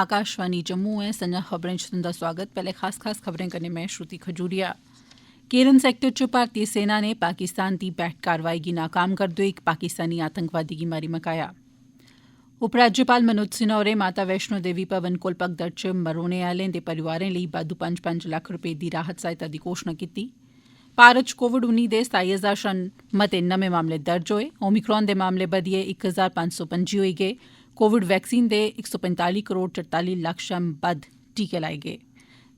आकाशवाणी जम्मू है संजा खबरें च तुंदा स्वागत। पैहले खास खबरें कन्नै मैं श्रुति खजूरिया। केरन सैक्टर च भारतीय सेना ने पाकिस्तान दी बैठ कारवाई गी नाकाम करदे होई इक पाकिस्तानी आतंकवादी गी मारी मकाया। उपराज्यपाल मनोज सिन्हा होरें माता वैष्णो देवी भवन कोल भगदड़ च मरोने आह्लें दे परिवारें लेई बाद्दू 5-5 लक्ख रपे दी राहत सहायता दी घोषणा कीती। भारत च कोविड-19 दे 27,000 शा मते नमें मामले दर्ज होए। ओमिक्रॉन दे मामले बधियै 1,525 होई गे। कोविड वैक्सीन दे 145 करोड़ 44 लक्ख शा बद्द टीके लाए गे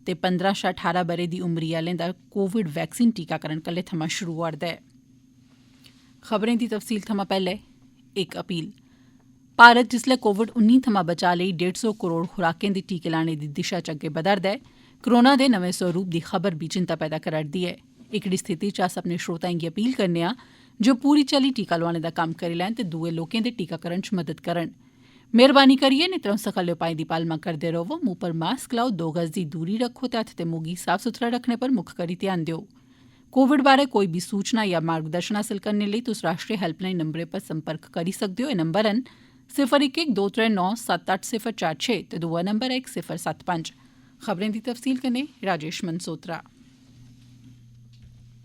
ते 15 शा 18 ब'रे दी उमरी आह्लें दा कोविड वैक्सीन टीकाकरण कल्लै थमां शुरू होआ'रदा ऐ। खबरें दी तफसील थमां पैह्ले इक अपील। भारत जिसलै कोविड-19 थमां बचाऽ लेई 150 करोड़ खुराकें दे टीके लाने दी दिशा च अग्गै बधा'रदा ऐ, कोरोना दे नमें स्वरूप दी खबर भी चिंता पैदा करा'रदी ऐ। एह्कड़ी स्थिति च अस अपने श्रोताएं गी अपील करने आं जे ओह् पूरी चाल्ली टीका लोआने दा कम्म करी लैन ते दुए लोकें दे टीकाकरण च मदद करन। मेहरबानी करियै नितरम सखल्ले उपाएं दी पालमा करदे रवो, मुंह पर मास्क लाओ, 2 गज दी दूरी रक्खो ते हत्थ ते मुंह गी साफ सुथरा रक्खने पर मुक्ख करी ध्यान देओ। कोविड बारै कोई बी सूचना या मार्गदर्शन हासल करने लेई तुस राष्ट्रीय हैल्पलाइन नंबरें पर संपर्क करी सकदे ओ। एह् नंबर न 0112397746 ते दूआ नंबर ऐ 1075। खबरें दी तफसील कन्नै राजेश मनसोत्रा।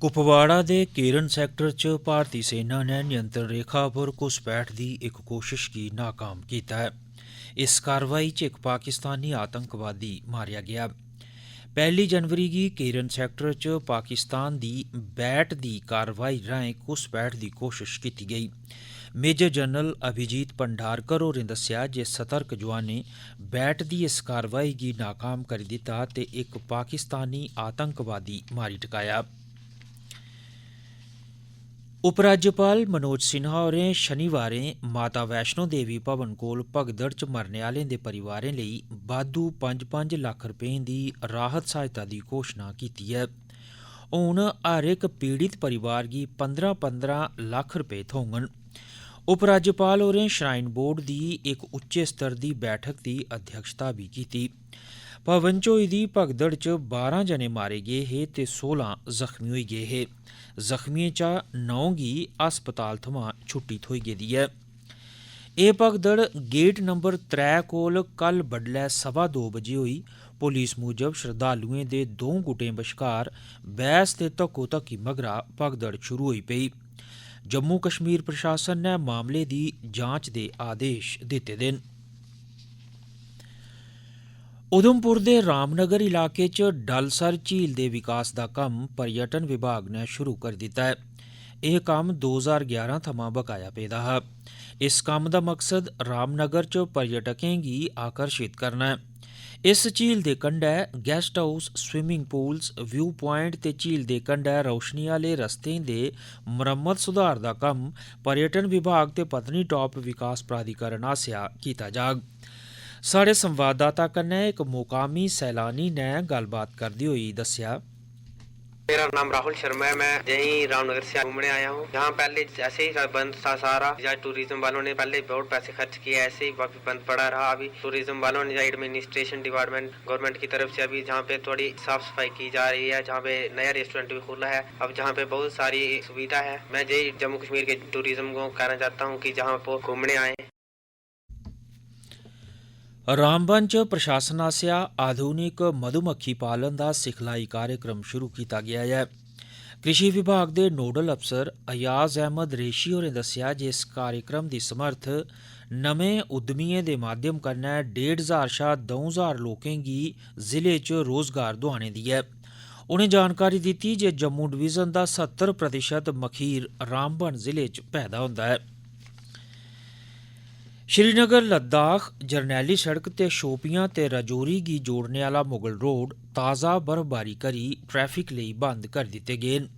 कुपवाड़ा दे केरन सैक्टर च भारतीय सेना ने नियंत्रण रेखा पर घुसपैठ दी इक कोशिश गी नाकाम कीता ऐ। इस कारवाई च इक पाकिस्तानी आतंकवादी मारेआ गेआ। 1 जनवरी गी केरन सैक्टर च पाकिस्तान दी बैट दी कारवाई राएं घुसपैठ दी कोशिश कीती गेई। मेजर जनरल अभिजीत भंडारकर होरें दस्सेआ जे सतर्क जोआनें बैट दी इस कारवाई गी नाकाम करी दित्ता ते इक पाकिस्तानी आतंकवादी मारी टकाया। उपराज्यपाल मनोज सिन्हा होरें शनिवारें माता वैष्णो देवी भवन कोल भगदड़ च मरने आह्लें दे परिवारें लेई बाद्धू 5-5 लक्ख रपें दी राहत सहायता दी घोषणा कीती ऐ। हून हर इक पीड़ित परिवार गी 15-15 लक्ख रपे थ्होङन। उपराज्यपाल होरें श्राइन बोर्ड दी इक उच्चे स्तर दी बैठक दी अध्यक्षता बी कीती। भवन च होई दी भगदड़ च 12 जने मारे गे हे ते 16 जख्मी होई गे हे। जख्मियें चा 9 गी अस्पताल थमां छुट्टी थ्होई गेदी ऐ। एह् भगदड़ गेट नंबर 3 कोल कल बडलै 2:15 बजे होई। पुलिस मूजब श्रद्धालुएं दे 2 गुटें बश्कार बैह्स ते धक्को-धक्की मगरा भगदड़ शुरू होई पेई। जम्मू कश्मीर प्रशासन ने मामले दी जांच दे आदेश दित्ते दे न। उधमपुर दे रामनगर इलाके च डलसर झील दे विकास दा कम्म पर्यटन विभाग ने शुरू करी दित्ता ऐ। एह् कम्म 2011 थमां बकाया पेदा हा। इस कम्म दा मकसद रामनगर च पर्यटकें गी आकर्षित करना ऐ। इस झील दे कंढै guest house, swimming pools, view point ते झील दे कंढै रोशनी आह्ले रस्तें दे मरम्मत सुधार दा कम्म पर्यटन विभाग ते पत्नीटाप विकास प्राधिकरण आसेआ कीता जाग। साढ़े संवाददाता कन्नै इक मुकामी सैलानी ने गल्लबात करदे होई दस्सेआ। मेरा नाम राहुल शर्मा है। मैं यहीं रामनगर से घूमने आया हूँ। यहाँ पहले ऐसे ही बंद था सारा, या टूरिज्म वालों ने पहले बहुत पैसे खर्च किए, ऐसे ही बंद पड़ा रहा। अभी टूरिज्म वालों ने एडमिनिस्ट्रेशन डिपार्टमेंट गवर्नमेंट की तरफ से अभी जहाँ पे थोड़ी साफ सफाई की जा रही है, जहाँ पे नया रेस्टोरेंट भी खुला है, अब जहाँ पे बहुत सारी सुविधा है। मैं यही जम्मू कश्मीर के टूरिज्म को कहना चाहता हूँ कि जहाँ पे घूमने आए। रामबन च प्रशासन आसेआ आधुनिक मधुमक्खी पालन दा सिखलाई कार्यक्रम शुरू कीता गेआ ऐ। कृषि विभाग दे नोडल अफसर अयाज अहमद रेशी होरें दस्सेआ जे इस कार्यक्रम दी समर्थ नमें उद्यमियें दे माध्यम कन्नै 1,500 शा 2,000 लोकें गी जिले च रोजगार दोआने दी ऐ। उनें जानकारी दित्ती जे जम्मू डिवीजन दा 70% मखीर रामबन जिले च पैदा होंदा ऐ। श्रीनगर लद्दाख जरनैली सड़क ते शोपियां ते राजौरी गी जोड़ने आह्ला मुगल रोड ताज़ा बर्फबारी करी ट्रैफिक लेई बंद करी दित्ते गे न।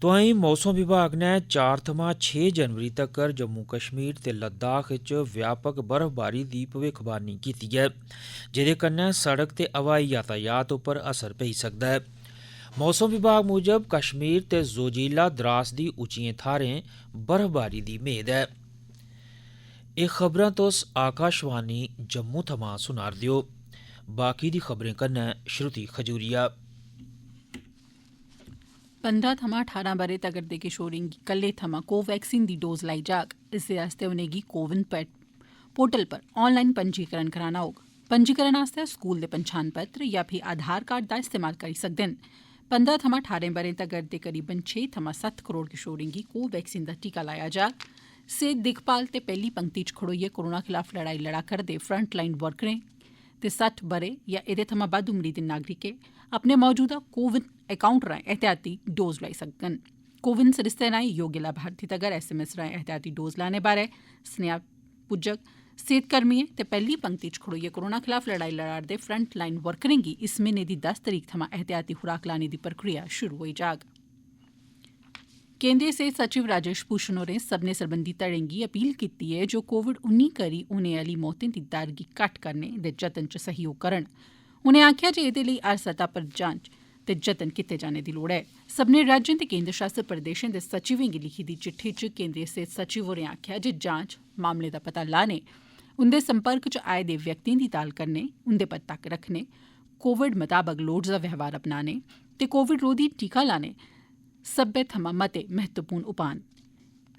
तोआईं मौसम विभाग ने 4 थमां 6 जनवरी तक्कर जम्मू कश्मीर ते लद्दाख च व्यापक बर्फबारी दी भविक्खबानी कीती ऐ, जेह्दे कन्नै सड़क ते हवाई यातायात उप्पर असर पेई सकदा ऐ। मौसम विभाग मूजब कश्मीर ते जोजिला द्रास दी उच्चियें थाह्रें बर्फबारी दी मेद ऐ। एह् खबरां तुस आकाशवाणी जम्मू थमां सुना'रदे ओ। बाकी दी खबरें कन्नै श्रुति खजूरिया। 15 थमां 18 ब'रे तगर दे किशोरें गी कल्लै थमां कोवैक्सीन दी डोज लाई जाग। इसदे आस्तै उनेंगी कोविन पोर्टल पर ऑनलाइन पंजीकरण कराना होग। पंजीकरण आस्तै स्कूल दे पन्छान पत्र या फ्ही आधार कार्ड दा इस्तेमाल करी सकदे न। 15 थमां 18 ब'रें तगर दे करीबन 6 थमां 7 करोड़ किशोरें गी कोवैक्सीन दा टीका लाया जाग। सेहत दिक्खभाल ते पैहली पंक्ति च खड़ोइयै कोरोना खिलाफ लड़ाई लड़ा करदे फ्रंट लाइन वर्करें ते 60 ब'रे या एहदे थमां बद्ध उमरी दे नागरिकें अपने मौजूदा कोविन अकाउंट राएं एहतियाती डोज लाई सकङन। कोविन सरिस्ते राएं योग्य लाभार्थी तगर SMS राएं एहतियाती डोज लाने बारै सनेहा पुज्जग। सेहतकर्मिएं ते पैहली पंक्ति च खड़ोइयै कोरोना खिलाफ लड़ाई लड़ा'रदे फ्रंट लाइन वर्करें गी इस म्हीने दी 10 तरीक थमां एहतियाती खुराक लाने दी प्रक्रिया शुरू होई जाग। केंद्रीय सेहत सचिव राजेश भूषण होरें सब्भनें सरबंधी धड़ें गी अपील कीती ऐ जे कोविड-19 करी होने आह्ली मौतें दी दर गी घट्ट करने दे जतन च सहयोग करन। उनें आखेआ जे एह्दे लेई हर सतह पर जांच ते जतन कीते जाने दी लोड़ ऐ। सब्भनें राज्यें ते केंद्र शासित प्रदेशें दे सचिवें गी लिखी दी चिट्ठी च केंद्रीय सेहत सचिव होरें आखेआ जे जांच मामले दा पता लाने, उंदे संपर्क च आए दे व्यक्तिएं दी ताल करने, उंदे पर तक्क रखने, कोविड मताबक लोड़चदा व्यवहार अपनाने ते कोविड रोधी टीका लाने सब्बै थमां मते महत्वपूर्ण उपाऽ न।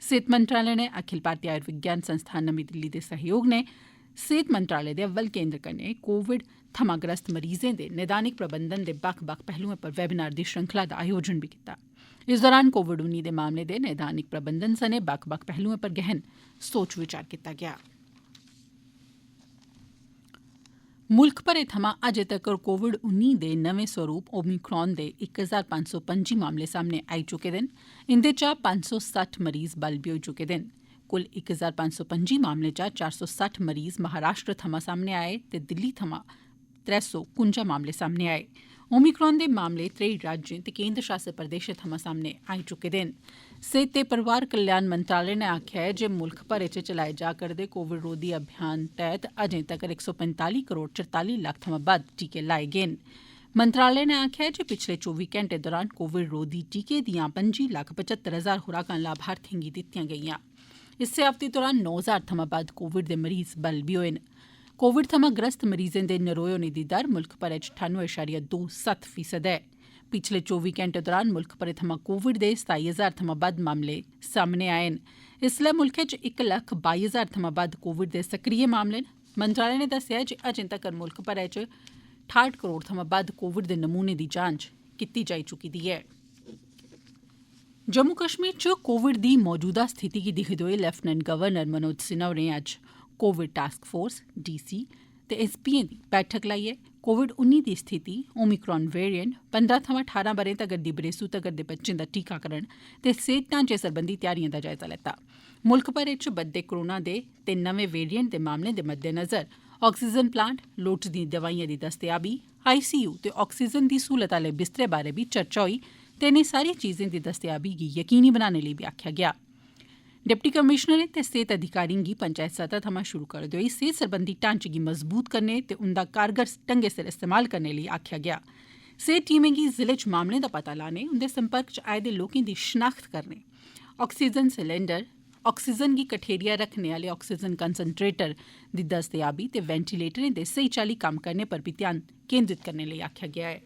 सेहत मंत्रालय ने अखिल भारतीय आयुर्विज्ञान संस्थान नमीं दिल्ली दे सहयोग ने सेहत मंत्रालय दे अव्वल केंद्र कन्नै कोविड थमां ग्रस्त मरीजें दे नैदानिक प्रबंधन दे बक्ख बक्ख पहलुएं पर वेबिनार दी श्रृंखला दा आयोजन बी कीता। इस दौरान कोविड-19 दे मामले दे नैदानिक प्रबंधन सने बक्ख बक्ख पहलुएं पर गहन सोच विचार कीता गेआ। मुल्ख भरै थमां अजें तक्कर कोविड-19 दे नमें स्वरूप ओमिक्रॉन दे 1525 मामले सामने आई चुके दे न। इंदे चा 560 मरीज बल बी होई चुके दे न। कुल 1525 मामले चा 460 मरीज महाराष्ट्र थमां सामने आए ते दिल्ली थमां 351 मामले सामने आए। ओमिक्रॉन दे मामले 23 राज्यें ते केंद्र शासित प्रदेशें थमां सामने आई चुके दे न। सेहत ते परिवार कल्याण मंत्रालय ने आखेआ ऐ जे मुल्ख भरै च चलाए जा करदे कोविड रोधी अभियान तैह्त अजें तक्कर 145 करोड़ 44 लक्ख थमां बद्ध टीके लाए गे न। मंत्रालय ने आखेआ जे पिछले 24 घैंटे दौरान कोविड रोधी टीके दियां 25,75,000 खुराकां लाभार्थिएं गी दित्तियां गेईआं। इस्सै अवधि दौरान 9,000 थमां बद्ध कोविड दे मरीज बल बी होए न। कोविड थमां ग्रस्त मरीजें दे नरोए होने दी दर मुल्ख भरै च 98.27% ऐ। पिछले 24 घैंटे दौरान मुल्ख भरै थमां कोविड दे 27,000 थमां बद्ध मामले सामने आए न। इसलै मुल्खै च 1,22,000 थमां बद्ध कोविड दे सक्रिय मामले न। मंत्रालय ने दस्सेआ जे अजें तक्कर मुल्ख भरै च 68 करोड़ थमां बद्ध कोविड दे नमूने दी जांच कीती जाई चुकी दी ऐ। जम्मू कश्मीर च कोविड दी मौजूदा स्थिति गी दिक्खदे होई लेफ्टिनेंट गवर्नर मनोज सिन्हा होरें अज्ज कोविड टास्क फोर्स DC ते SP'एं दी बैठक लाइयै कोविड-19 दी स्थिति, ओमिक्रॉन वेरिएंट, 15 थमां 18 ब'रें तगर दी बरेसू तगर दे बच्चें दा टीकाकरण ते सेहत ढांचे सरबंधी त्यारिएं दा जायजा लैता। मुल्ख भरै च बद्दे कोरोना दे ते नमें वेरिएंट दे मामलें दे मद्देनज़र ऑक्सीजन प्लांट, लोड़चदी दवाइएं दी दस्तयाबी, ICU ते ऑक्सीजन दी सहूलत आह्ले बिस्तरे बारै बी चर्चा होई ते इनें सारी चीजें दी दस्तयाबी गी यकीनी बनाने लेई बी आखेआ गेआ। डिप्टी कमिशनरें ते सेहत अधिकारिएं गी पंचायत सतह थमां शुरू करदे होई सेहत सरबंधी ढांचे गी मजबूत करने ते उंदा कारगर ढंगै सिर इस्तेमाल करने लेई आखेआ गेआ। सेहत टीमें गी जिले च मामलें दा पता लाने, उंदे संपर्क च आए दे लोकें दी शनाख्त करने, ऑक्सीजन सिलेंडर, ऑक्सीजन गी कठेरिया रखने आह्ले ऑक्सीजन कंसनट्रेटर दी दस्तयाबी ते वेंटिलेटरें दे स्हेई चाल्ली कम्म करने पर बी ध्यान केंद्रित करने लेई आखेआ गेआ ऐ।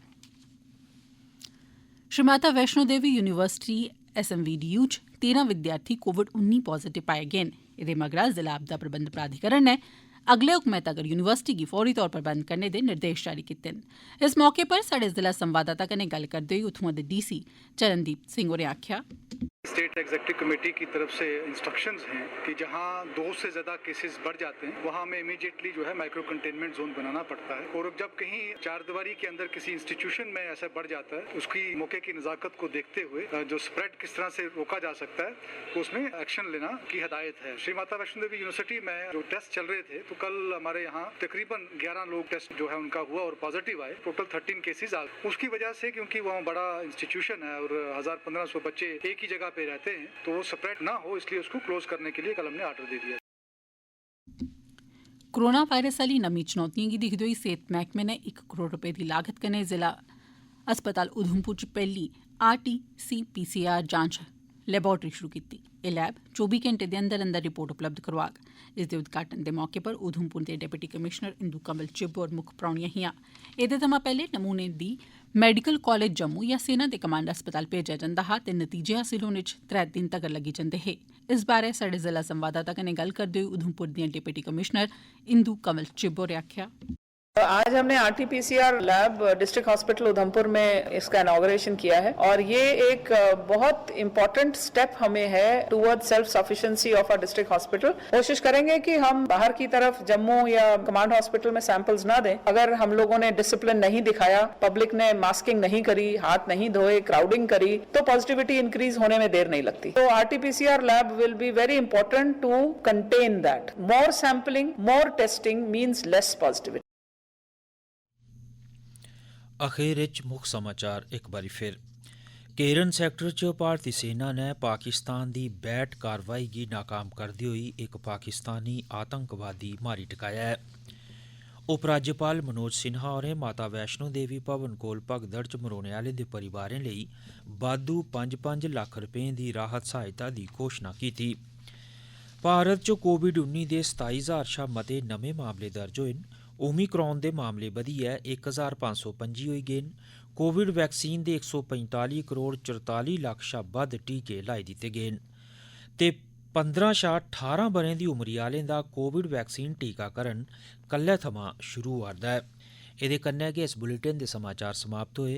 श्री माता वैष्णो देवी यूनिवर्सिटी SMVDU च 13 विद्यार्थी कोविड-19 पॉजिटिव पाए गे न। एह्दे मगरा जिला आपदा प्रबंध प्राधिकरण ने अगले हुक्मै तगर यूनिवर्सिटी गी फौरी तौर पर बंद करने दे निर्देश जारी कीते न। इस मौके पर साढ़े जिला संवाददाता कन्नै गल्ल करदे होई उत्थुआं दे DC चरणदीप सिंह होरें आखेआ, स्टेट एग्जीक्यूटिव कमेटी की तरफ से इंस्ट्रक्शंस हैं कि जहां 2 से ज़्यादा केसेस बढ़ जाते हैं वहां हमें इमीडिएटली जो है माइक्रो कंटेनमेंट जोन बनाना पड़ता है। और जब कहीं चारदीवारी के अंदर किसी इंस्टीट्यूशन में ऐसा बढ़ जाता है, उसकी मौके की नज़ाकत को देखते हुए जो स्प्रेड किस तरह से रोका जा सकता है, तो उसमें एक्शन लेना की हिदायत है। श्री माता वैष्णो देवी यूनिवर्सिटी में जो टेस्ट चल रहे थे, तो कल हमारे यहाँ तकरीबन 11 लोग टेस्ट जो है उनका हुआ और पॉजिटिव आए। टोटल 13 केसेज आ गए। उसकी वजह से क्योंकि वहाँ बड़ा इंस्टीट्यूशन है और 1000-1500 बच्चे एक ही जगह पे रहते हैं, तो वो स्प्रेड ना हो, इसलिए उसको क्लोज करने के लिए कल हमने आर्डर दे दिया। कोरोना वायरस आह्ली नमीं चुनौतिएं गी दिक्खदे होई सेहत मैह्कमे ने 1 करोड़ रपेऽ दी लागत कन्नै जिला अस्पताल उधमपुर च पैह्ली RT-PCR जांच लैबोरेटरी शुरू कीती। एह् लैब 24 घैंटे दे अंदर अंदर रिपोर्ट उपलब्ध करोआग। इसदे उद्घाटन दे मौके पर उधमपुर दे डिप्टी कमिशनर इंदू कंवल चिब होर मुक्ख परौह्नियां हियां। एह्दे थमां पैह्ले नमूने दी मैडिकल कालेज जम्मू या सेना दे कमांड अस्पताल भेजेआ जंदा हा ते नतीजे हासिल होने च 3 दिन तगर लग्गी जंदे हे। इस बारै साढ़े जिला संवाददाता कन्नै गल्ल करदे होई उधमपुर दियां डिप्टी कमिशनर इंदू कंवल चिब होरें आखेआ, आज हमने RT-PCR lab district hospital Udhampur में इसका इनॉग्रेशन किया है और ये एक बहुत इम्पोर्टेंट स्टेप हमें है toward self sufficiency of our district hospital. कोशिश करेंगे कि हम बाहर की तरफ जम्मू या कमांड हॉस्पिटल में सैंपल्स ना दें। अगर हम लोगों ने डिसिप्लिन नहीं दिखाया, पब्लिक ने मास्किंग नहीं करी, हाथ नहीं धोए, क्राउडिंग करी, तो पॉजिटिविटी इंक्रीज होने में देर नहीं लगती। तो RT-PCR lab will be very important to contain that. More sampling, more testing means less positivity. अखीर च मुक्ख समाचार एक बारी फिर। केरन सैक्टर च भारती सेना ने पाकिस्तान दी बैट कारवाई गी नाकाम करदे होई एक पाकिस्तानी आतंकवादी मारी टकाया है। उपराज्यपाल मनोज सिन्हा होरें माता वैष्णो देवी भवन कोल भगदड़ च मरोने आह्ले दे परिवारें लेई बाद्धू 5-5 लक्ख रपें दी राहत सहायता दी घोषणा कीती। भारत च कोविड-19 दे 27,000 शा मते नमें मामले दर्ज होए न। ओमिक्रॉन दे मामले बधियै 1,525 होई गे न। कोविड वैक्सीन दे 145 करोड़ 44 लक्ख शा बद्ध टीके लाई दित्ते गे न ते 15 शा 18 ब'रें दी उमरी आह्लें दा कोविड वैक्सीन टीकाकरण कल्लै थमां शुरू होआ 'रदा ऐ। एह्दे कन्नै गै इस बुलेटिन दे समाचार समाप्त होए।